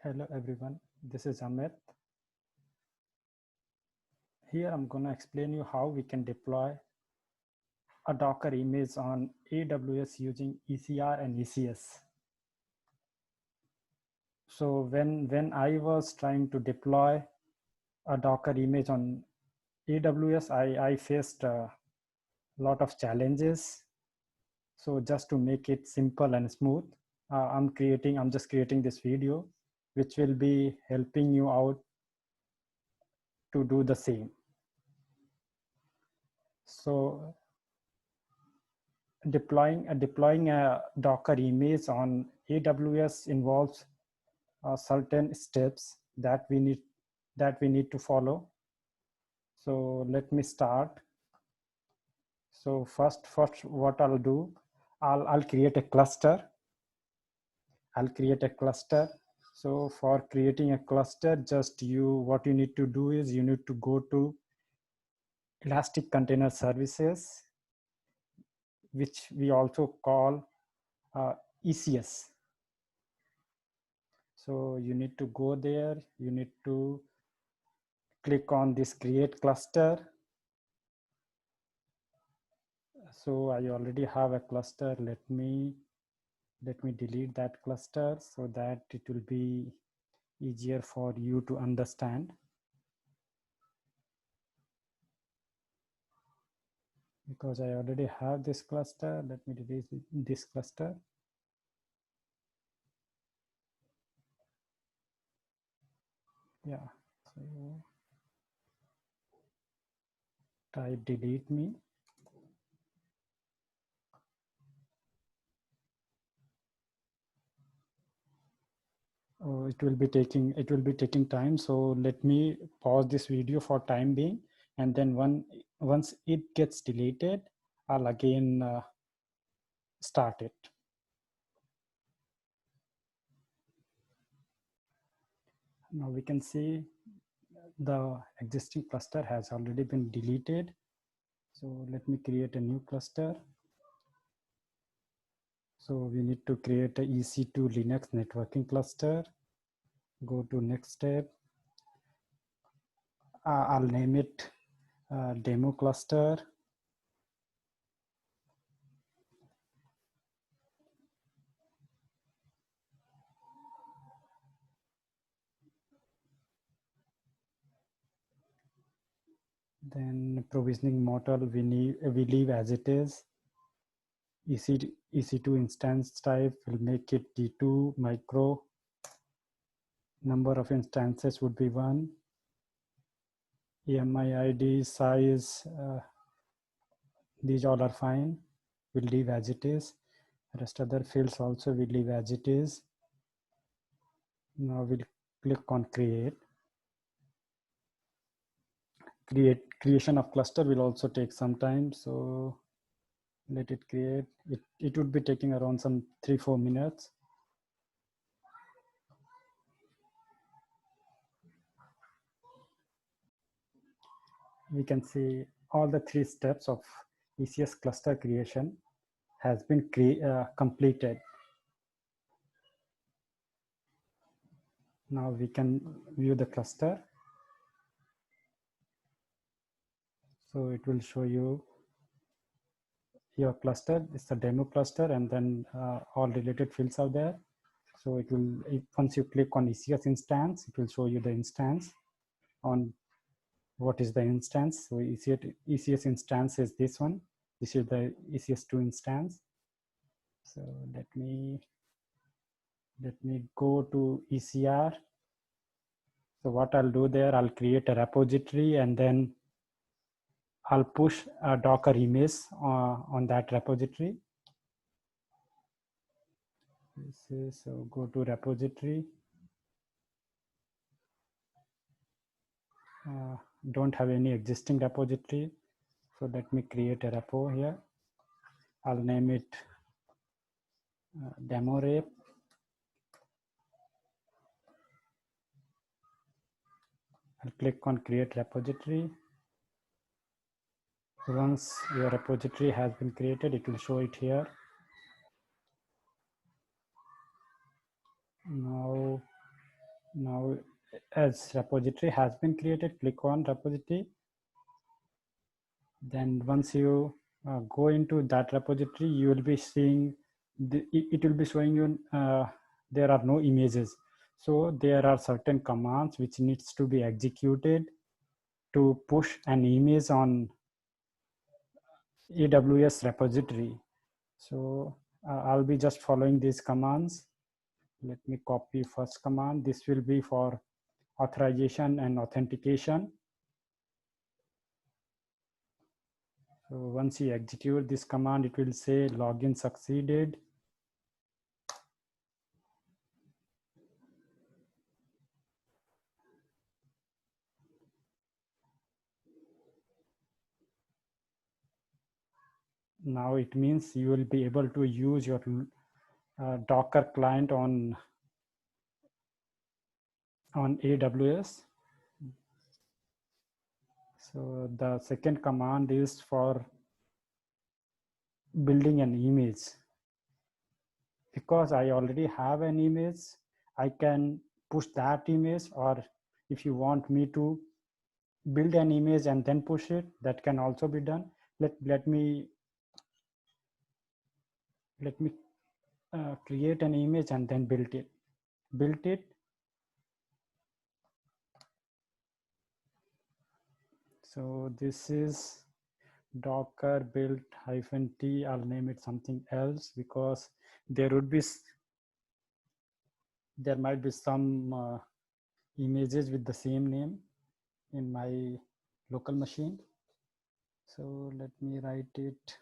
Hello everyone, this is Amit. Here I'm going to explain you how we can deploy a Docker image on AWS using ECR and ECS. So when I was trying to deploy a Docker image on AWS, I faced a lot of challenges. So just to make it simple and smooth, I'm just creating this video, which will be helping you out to do the same. So deploying a Docker image on AWS involves certain steps that we need to follow. So let me start. So first what I'll do, I'll create a cluster. So for creating a cluster, what you need to do is you need to go to Elastic Container Services, which we also call ECS. So you need to go there, you need to click on this create cluster. So I already have a cluster. Let me delete that cluster so that it will be easier for you to understand. Because I already have this cluster, let me delete this cluster. Yeah, so type delete me. Oh, it will be taking time. So let me pause this video for time being, and then once it gets deleted, I'll again start it. Now we can see the existing cluster has already been deleted. So let me create a new cluster. So we need to create a EC2 Linux networking cluster. Go to next step. I'll name it demo cluster. Then provisioning model we leave as it is. EC2 instance type will make it D2 micro. Number of instances would be 1. EMI ID size, these all are fine. We'll leave as it is. Rest other fields also we leave as it is. Now we'll click on create. Creation of cluster will also take some time. So let it create. It would be taking around some 3-4 minutes. We can see all the 3 steps of ECS cluster creation has been completed. Now we can view the cluster. So it will show you your cluster. It's a demo cluster, and then all related fields are there. So it will, once you click on ECS instance, it will show you the instance on what is the instance. So ECS instance is this one. This is the ECS2 instance. So let me go to ECR. So what I'll do there, I'll create a repository, and then I'll push a Docker image on that repository. So go to repository. Don't have any existing repository. So let me create a repo here. I'll name it demo rep. I'll click on create repository. Once your repository has been created, it will show it here. Now Now, as repository has been created, click on repository. Then once you go into that repository, you will be seeing it will be showing you there are no images. So there are certain commands which needs to be executed to push an image on AWS repository. So I'll be just following these commands. Let me copy first command. This will be for authorization and authentication. So once you execute this command, it will say login succeeded. Now it means you will be able to use your Docker client on AWS. So the second command is for building an image. Because I already have an image, I can push that image, or if you want me to build an image and then push it, that can also be done. Let me create an image and then build it. So this is Docker build -t. I'll name it something else because there might be some images with the same name in my local machine. So let me write it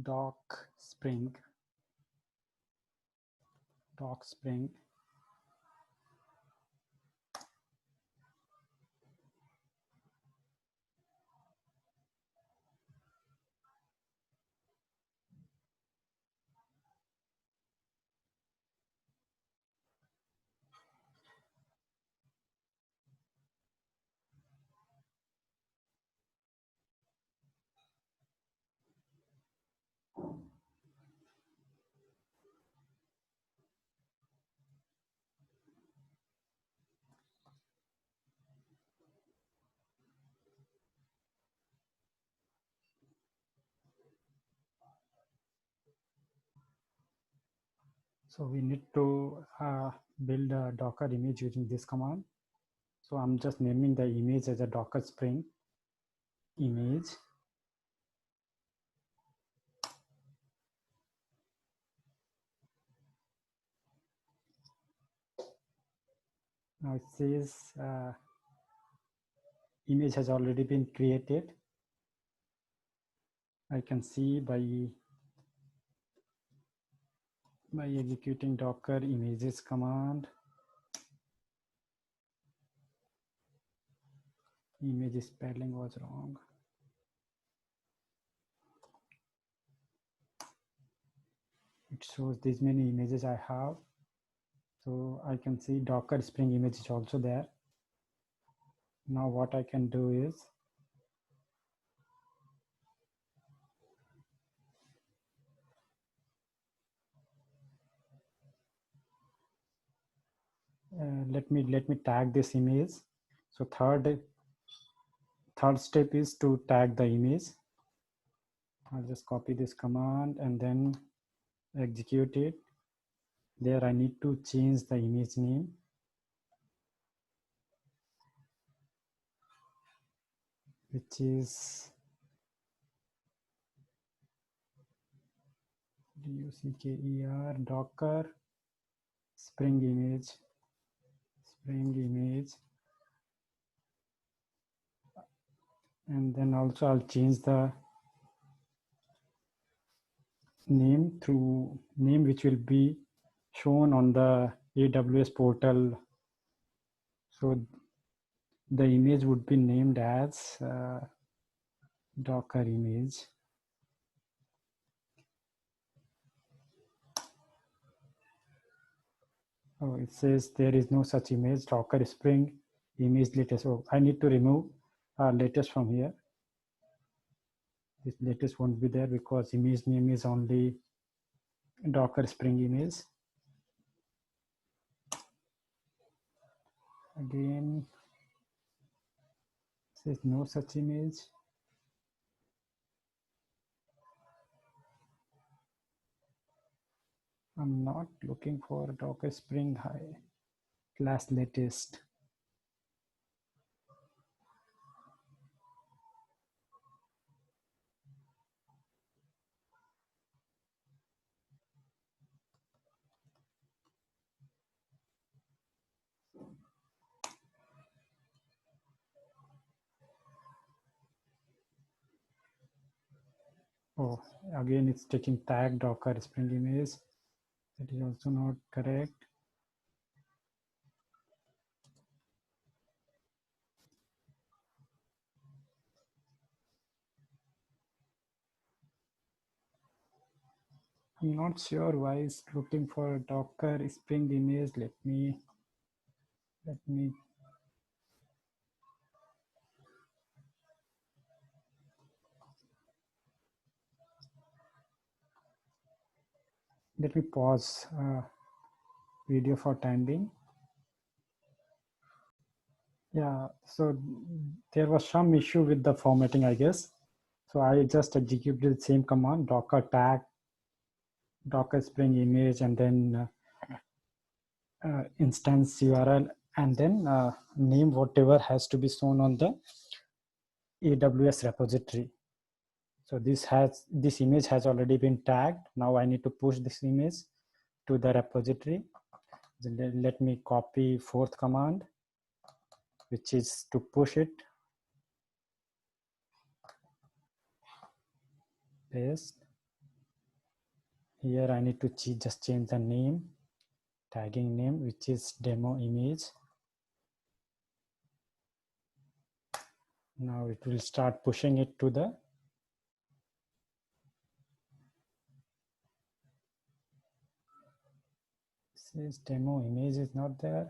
doc spring. So we need to build a Docker image using this command. So I'm just naming the image as a Docker Spring image. Now it says image has already been created. I can see by executing Docker images command. Image spelling was wrong. It shows these many images I have. So I can see Docker Spring image is also there. Now what I can do is let me tag this image. So third step is to tag the image. I'll just copy this command and then execute it. There I need to change the image name. Which is DUCKER Docker Spring image. And then also I'll change the name which will be shown on the AWS portal. So the image would be named as Docker image. Oh, it says there is no such image, Docker Spring image latest. Oh, I need to remove latest from here. This latest won't be there because image name is only Docker Spring image. Again, says no such image. I'm not looking for Docker Spring High class latest. Oh, again, it's taking tag Docker Spring image. That is also not correct. I'm not sure why it's looking for a Docker Spring image. Let me pause video for time being. Yeah, so there was some issue with the formatting, I guess. So I just executed the same command, docker tag, docker spring image, and then instance URL, and then name whatever has to be shown on the AWS repository. So this image has already been tagged. Now I need to push this image to the repository. Then let me copy fourth command, which is to push it. Paste. Here I need to just change the name, tagging name, which is demo image. Now it will start pushing it to the says demo image is not there.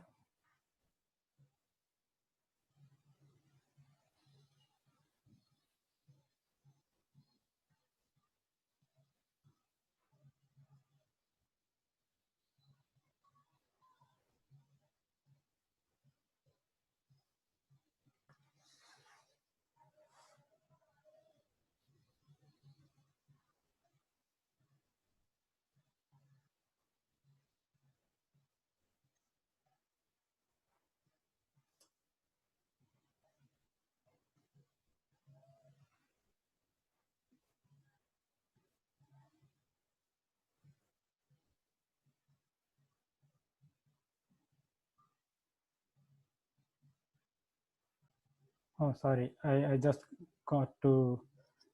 Oh, sorry. I just got to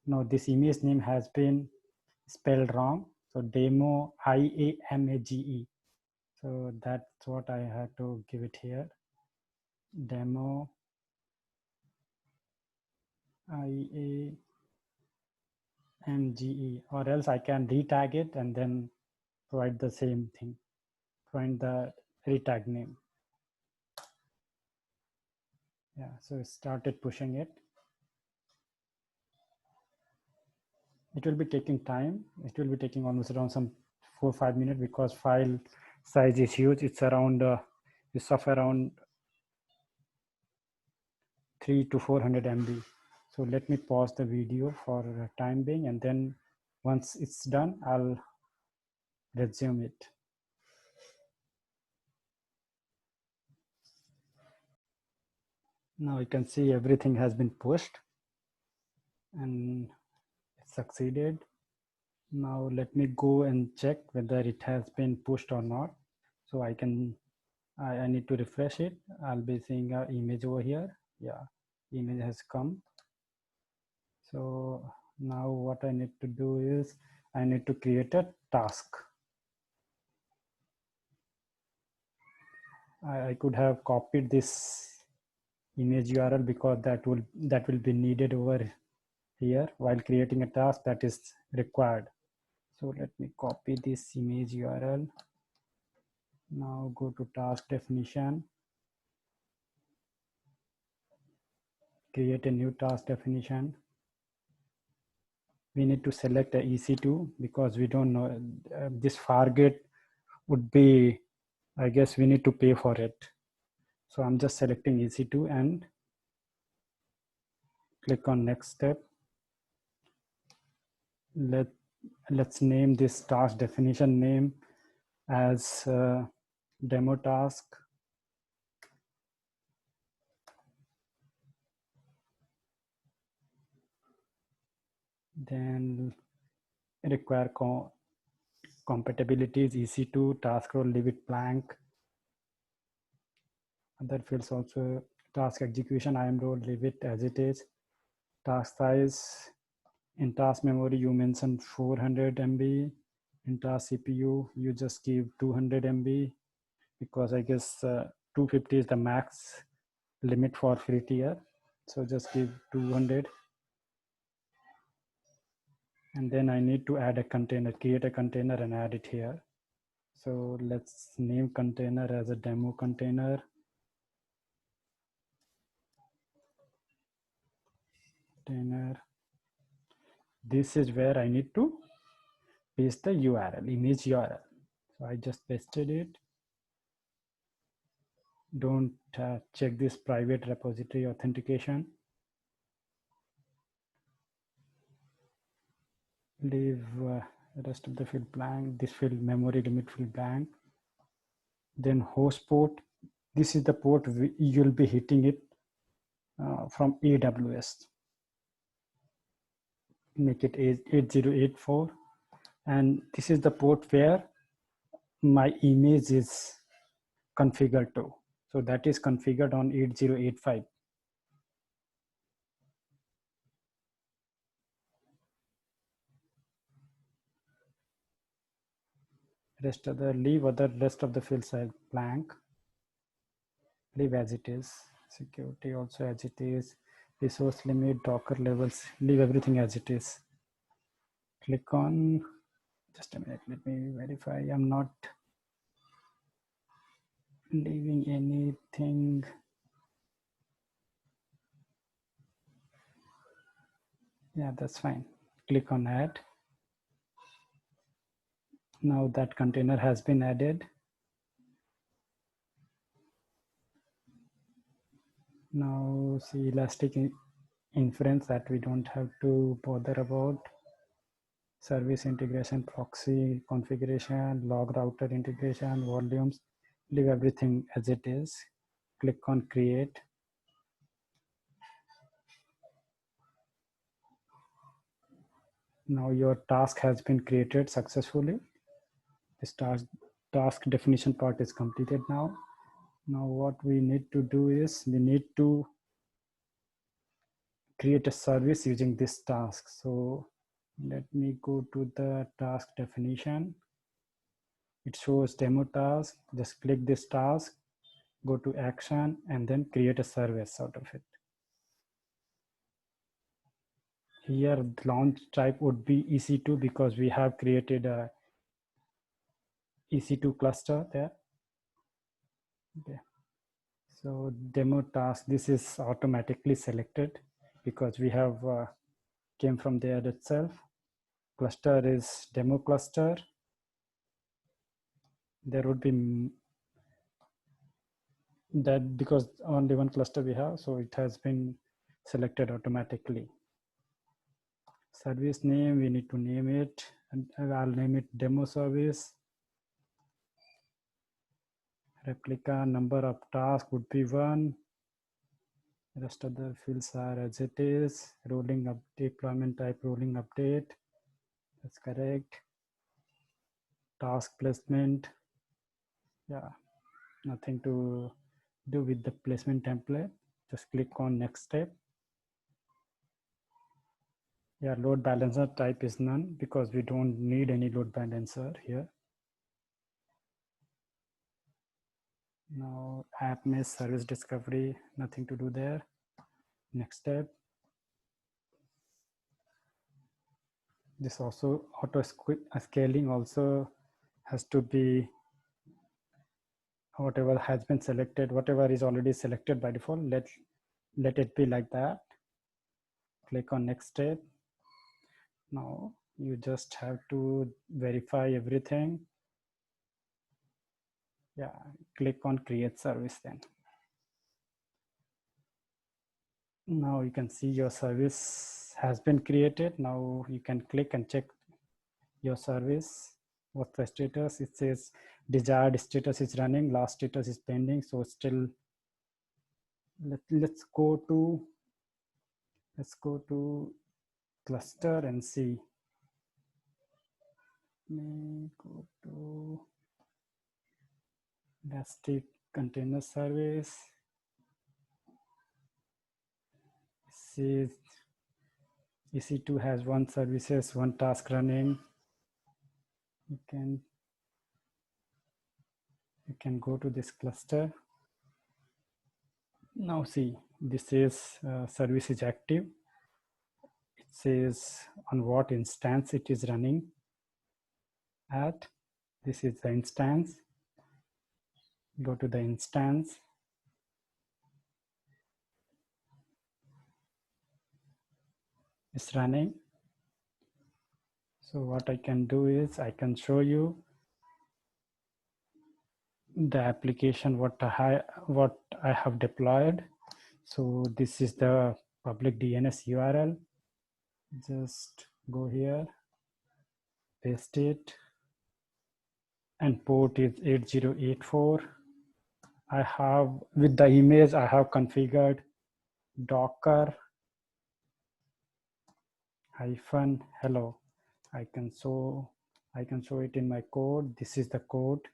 know this image name has been spelled wrong. So demo IAMAGE. So that's what I had to give it here. Demo IAMGE, or else I can retag it and then provide the same thing. Find the retag name. Yeah, so it started pushing it. It will be taking time. It will be taking almost around some 4 or 5 minutes because file size is huge. It's around it's of around 300 to 400 MB. So let me pause the video for time being, and then once it's done, I'll resume it. Now you can see everything has been pushed and it succeeded. Now let me go and check whether it has been pushed or not. So I need to refresh it. I'll be seeing an image over here. Yeah, image has come. So now what I need to do is I need to create a task. I could have copied this image URL because that will be needed over here while creating a task that is required. So let me copy this image URL. Now go to task definition, create a new task definition. We need to select a EC2 because we don't know this Fargate would be, I guess we need to pay for it. So I'm just selecting EC2 and click on next step. Let's name this task definition name as demo task. Then require compatibilities, EC2, task role, leave it blank. Other fields also, task execution, IAM role, leave it as it is. Task size, in task memory, you mentioned 400 MB. In task CPU, you just give 200 MB because I guess 250 is the max limit for free tier. So just give 200. And then I need to add a container, create a container and add it here. So let's name container as a demo container. Container. This is where I need to paste the URL, image URL. So I just pasted it. Don't check this private repository authentication. Leave rest of the field blank. This field memory limit field blank. Then host port. This is the port you'll be hitting it from AWS. Make it 8084. And this is the port where my image is configured to. So that is configured on 8085. Rest of the fields are blank. Leave as it is. Security also as it is. Resource limit, Docker levels, leave everything as it is. Click on, just a minute, let me verify. I'm not leaving anything. Yeah, that's fine. Click on add. Now that container has been added. Now see elastic inference that we don't have to bother about. Service integration, proxy configuration, log router integration, volumes, leave everything as it is. Click on create. Now your task has been created successfully. This task definition part is completed now. Now what we need to do is we need to create a service using this task. So let me go to the task definition. It shows demo task. Just click this task, go to action, and then create a service out of it. Here, the launch type would be EC2 because we have created a EC2 cluster there. Okay. So demo task, this is automatically selected because we have came from there itself. Cluster is demo cluster. There would be that because only one cluster we have, so it has been selected automatically. Service name, we need to name it, and I'll name it demo service. Replica, number of tasks would be 1. Rest of the fields are as it is. Rolling up deployment type, rolling update. That's correct. Task placement. Yeah, nothing to do with the placement template. Just click on next step. Yeah, load balancer type is none because we don't need any load balancer here. Now app mesh service discovery, nothing to do there. Next step. This also auto scaling also has to be whatever has been selected, whatever is already selected by default, let it be like that. Click on next step. Now you just have to verify everything. Yeah, click on create service then. Now you can see your service has been created. Now you can click and check your service. What's the status? It says desired status is running, last status is pending. So still, let's go to cluster and see. Let me go to Elastic Container Service. It says EC2 has one services, one task running. You can go to this cluster. Now see, this is service is active. It says on what instance it is running at. This is the instance. Go to the instance. It's running. So what I can do is I can show you the application what I have deployed. So this is the public DNS URL. Just go here, paste it, and port is 8084. I have, with the image, I have configured Docker -hello. I can show it in my code. This is the code,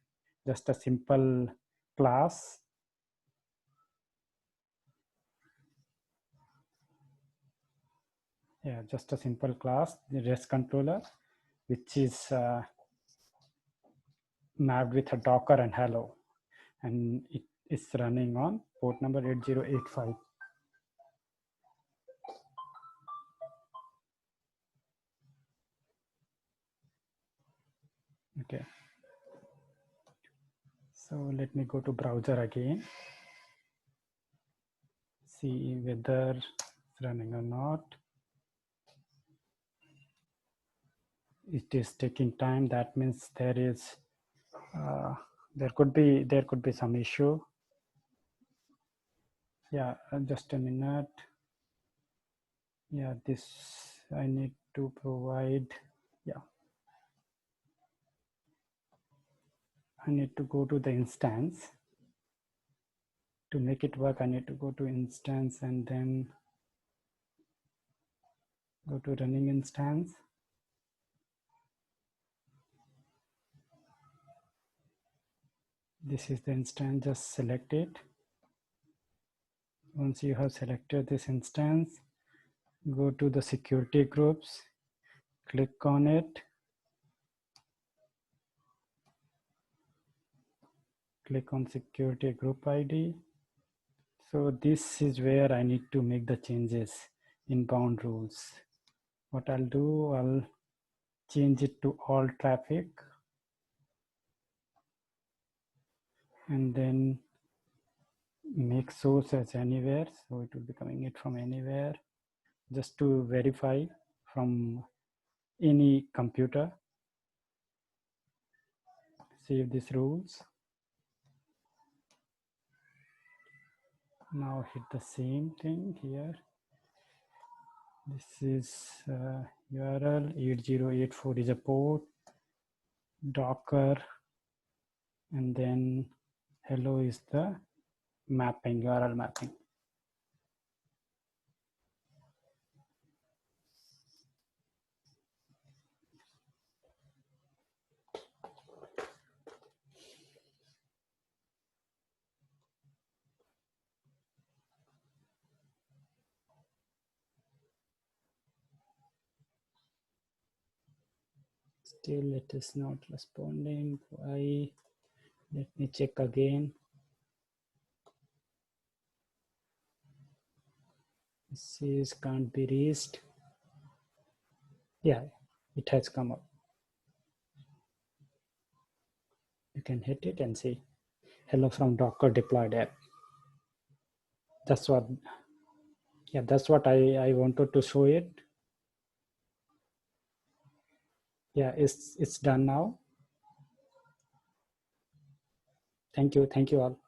just a simple class. Yeah, just a simple class, the REST controller, which is mapped with a Docker and hello, and it is running on port number 8085. Okay. So let me go to browser again. See whether it's running or not. It is taking time. That means there could be some issue. Yeah, just a minute. Yeah, this I need to provide. Yeah, I need to go to the instance. To make it work, I need to go to instance and then go to running instance. This is the instance, just select it. Once you have selected this instance, go to the security groups, click on it, click on security group ID. So this is where I need to make the changes in bound rules. What I'll do, I'll change it to all traffic and then make source as anywhere. So it will be coming it from anywhere, just to verify from any computer. Save these rules. Now hit the same thing here. This is URL 8084 is a port, Docker, and then hello is the mapping, URL mapping. Still it is not responding. Why? Let me check again. It says can't be reached. Yeah, it has come up. You can hit it and see hello from Docker deployed app. That's what, yeah, that's what I wanted to show it. Yeah, it's done now. Thank you all.